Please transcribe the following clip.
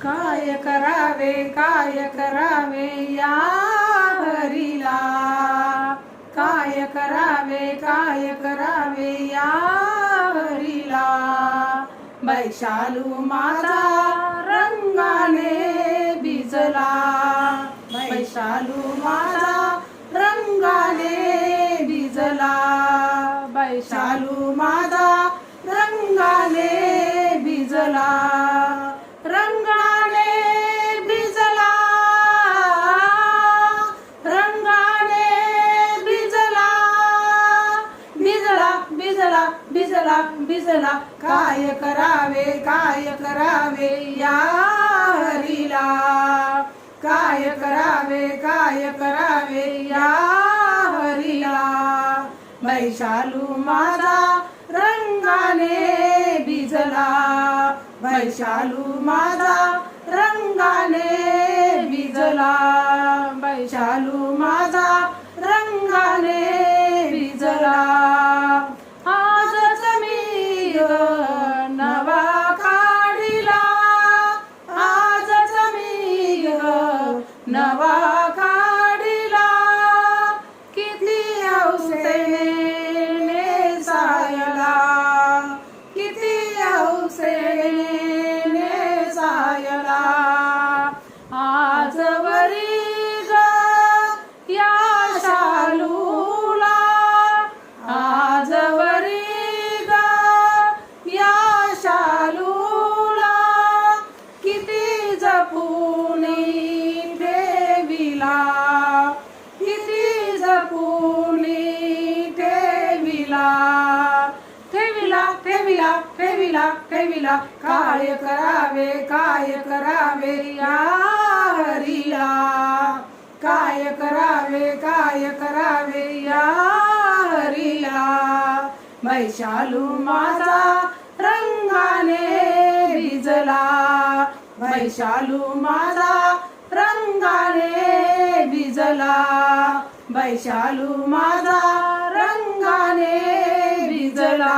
काय करावे या हरीला, काय करावे या हरीला. वैशालू माझा रंगाने भिजला, वैशालू माझा रंगाने भिजला, वैशालू माझा रंगाने भिजला, रंगाने भिजला, रंगाने भिजला, भिजला भिजला भिजला भिजला. काय करावे या हरीला, काय करावे या हरीला. वैशालू माझा रंगाने भिजला, वैशालू माझा रंगाने भिजला, वैशालू माझा रंगाने भिजला. आजच मी नवा काढिला, आजच मी नवा काढिला. किती हौसेने नेसायला, किती हौसेने नेसायला. आजवरी ग या शालूला, आजवरी ग या शालूला. किती जपूनी ठेविला, किती जपूनी ठेविला, ठेविला ठेविला ठेविला ठेविला. काय करावे या हरीला, काय करावे या हरीला. वैशालू माझा रंगाने भिजला, वैशालू माझा रंगाने भिजला, वैशालू माझा रंगाने भिजला.